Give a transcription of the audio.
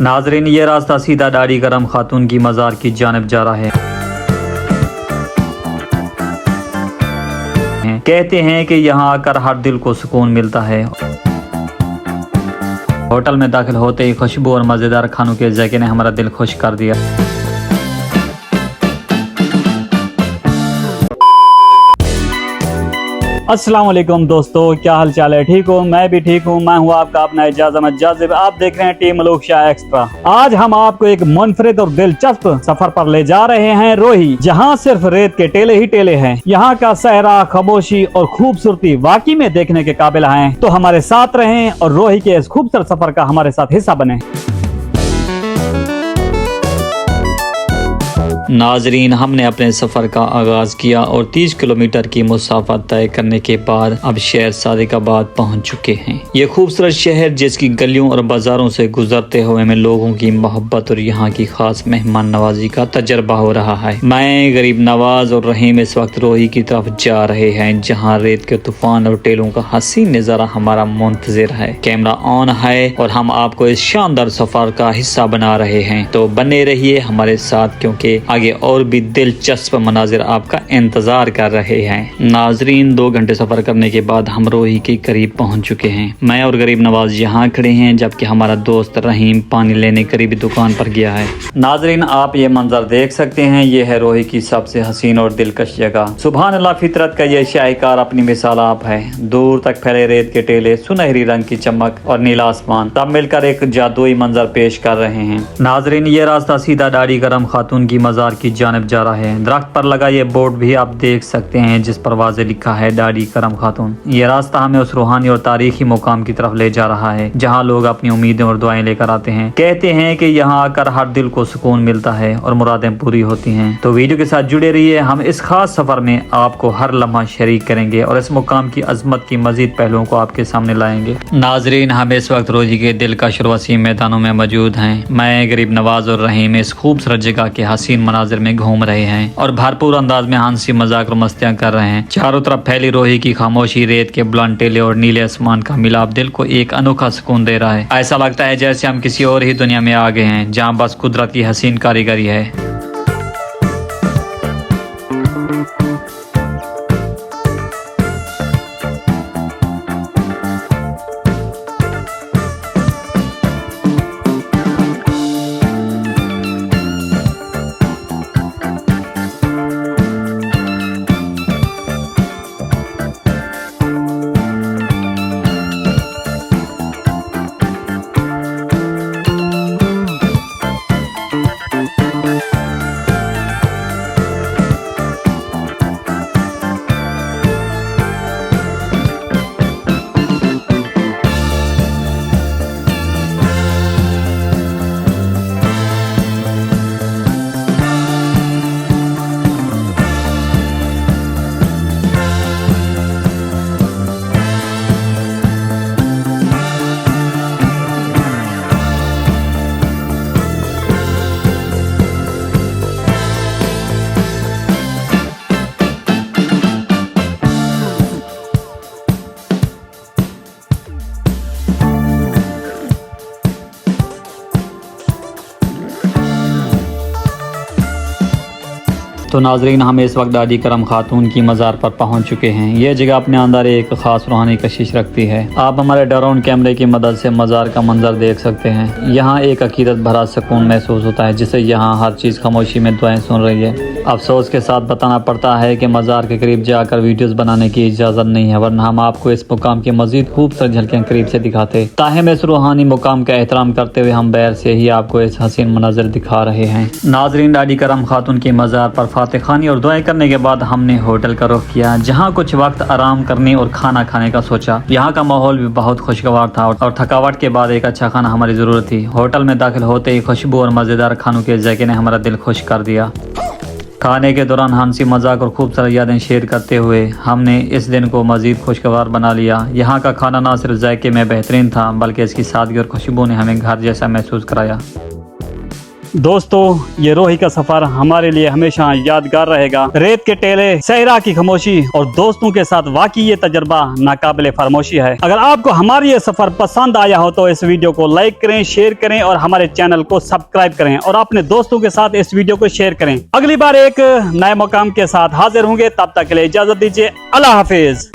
नाजरीन, ये रास्ता सीधा दाढ़ी गरम खातून की मज़ार की जानिब जा रहा है। कहते हैं कि यहाँ आकर हर दिल को सुकून मिलता है। होटल में दाखिल होते ही खुशबू और मज़ेदार खानों के जायके ने हमारा दिल खुश कर दिया। अस्सलाम वालेकुम दोस्तों, क्या हाल चाल है? ठीक हो? मैं भी ठीक हूँ। मैं हूँ आपका अपना एजाज अहमद जाजिब। आप देख रहे हैं टीम मलूक शाह एक्स्ट्रा। आज हम आपको एक मुनफरिद और दिलचस्प सफर पर ले जा रहे हैं, रोही, जहाँ सिर्फ रेत के टेले ही टेले हैं। यहाँ का सहरा, खामोशी और खूबसूरती वाकई में देखने के काबिल हैं। तो हमारे साथ रहें और रोही के इस खूबसूरत सफर का हमारे साथ हिस्सा बने। नाजरीन, हमने अपने सफ़र का आगाज़ किया और 30 किलोमीटर की मुसाफत तय करने के बाद अब शहर सादिकाबाद पहुंच चुके हैं। ये खूबसूरत शहर जिसकी गलियों और बाज़ारों से गुजरते हुए हमें लोगों की मोहब्बत और यहाँ की खास मेहमान नवाजी का तजर्बा हो रहा है। मैं, गरीब नवाज और रहीम इस वक्त रोही की तरफ जा रहे हैं, जहाँ रेत के तूफान और टेलों का हसीन नज़ारा हमारा मुंतज़िर है। कैमरा ऑन है और हम आपको इस शानदार सफ़र का हिस्सा बना रहे हैं। तो बने रहिए हमारे साथ, क्योंकि आगे और भी दिलचस्प मनाजिर आपका इंतजार कर रहे हैं। नाजरीन, 2 घंटे सफर करने के बाद हम रोही के करीब पहुंच चुके हैं। मैं और गरीब नवाज यहाँ खड़े हैं, जबकि हमारा दोस्त रहीम पानी लेने करीबी दुकान पर गया है। नाजरीन, आप ये मंजर देख सकते हैं, ये है रोही की सबसे हसीन और दिलकश जगह। सुभान अल्लाह, फितरत का ये शाहकार अपनी मिसाल आप है। दूर तक फैले रेत के टेले, सुनहरी रंग की चमक और नीला आसमान तब मिलकर एक जादुई मंजर पेश कर रहे हैं। नाजरीन, ये रास्ता सीधा दाढ़ी गरम खातून की मज़ार की जानिब जा रहा है। दरख्त पर लगा ये बोर्ड भी आप देख सकते हैं, जिस पर वाज़े लिखा है दाढ़ी गरम खातून। ये रास्ता हमें उस रूहानी और तारीखी मुकाम की तरफ ले जा रहा है, जहाँ लोग अपनी उम्मीदें और दुआएं लेकर आते हैं। कहते हैं कि यहाँ आकर हर दिल को सुकून मिलता है और मुरादें पूरी होती हैं। तो वीडियो के साथ जुड़े रहिए। हम इस खास सफर में आपको हर लम्हा शरीक करेंगे और इस मुकाम की अजमत की मजीद पहलुओं को आपके सामने लाएंगे। नाजरीन, हम इस वक्त रोही के दिलकश और वसीम मैदानों में मौजूद हैं। मैं, गरीब नवाज और रहीम इस खूबसूरत जगह के हसीन मनाजिर में घूम रहे हैं और भरपूर अंदाज में हंसी मजाक और मस्तियां कर रहे हैं। चारों तरफ फैली रोही की खामोशी, रेत के बुलंद टेले और नीले आसमान का मिलाप दिल को एक अनोखा सुकून दे रहा है। ऐसा लगता है जैसे हम किसी और ही दुनिया में आ गए हैं, जहां बस कुदरत की हसीन कारीगरी है। तो नाजरीन, हम इस वक्त दाढ़ी गरम खातून की मज़ार पर पहुंच चुके हैं। यह जगह अपने अंदर एक ख़ास रूहानी कशिश रखती है। आप हमारे ड्रोन कैमरे की मदद से मज़ार का मंजर देख सकते हैं। यहाँ एक अकीदत भरा सुकून महसूस होता है, जिससे यहाँ हर चीज़ खामोशी में दुआएं सुन रही है। अफसोस के साथ बताना पड़ता है कि मज़ार के करीब जाकर वीडियोस बनाने की इजाज़त नहीं है, वरना हम आपको इस मुकाम की मज़ीद खूबसूरत झलकियाँ करीब से दिखाते। ताहम इस रूहानी मुकाम का एहतराम करते हुए हम बैर से ही आपको इस हसीन मनाज़िर दिखा रहे हैं। नाजरीन, दाढ़ी गरम खातून की मज़ार पर फातिह खानी और दुआएं करने के बाद हमने होटल का रुख किया, जहां कुछ वक्त आराम करने और खाना खाने का सोचा। यहां का माहौल भी बहुत खुशगवार था और थकावट के बाद एक अच्छा खाना हमारी ज़रूरत थी। होटल में दाखिल होते ही खुशबू और मज़ेदार खानों के जायके ने हमारा दिल खुश कर दिया। खाने के दौरान हंसी मजाक और खूबसूरत यादें शेयर करते हुए हमने इस दिन को मज़ीद खुशगवार बना लिया। यहाँ का खाना ना सिर्फ जायके में बेहतरीन था, बल्कि इसकी सादगी और खुशबू ने हमें घर जैसा महसूस कराया। दोस्तों ये रोही का सफर हमारे लिए हमेशा यादगार रहेगा। रेत के टेले, सहरा की खामोशी और दोस्तों के साथ वाकई ये तजर्बा नाकाबिले फरामोशी है। अगर आपको हमारा ये सफर पसंद आया हो तो इस वीडियो को लाइक करें, शेयर करें और हमारे चैनल को सब्सक्राइब करें और अपने दोस्तों के साथ इस वीडियो को शेयर करें। अगली बार एक नए मुकाम के साथ हाजिर होंगे, तब तक के लिए इजाजत दीजिए। अल्लाह हाफिज।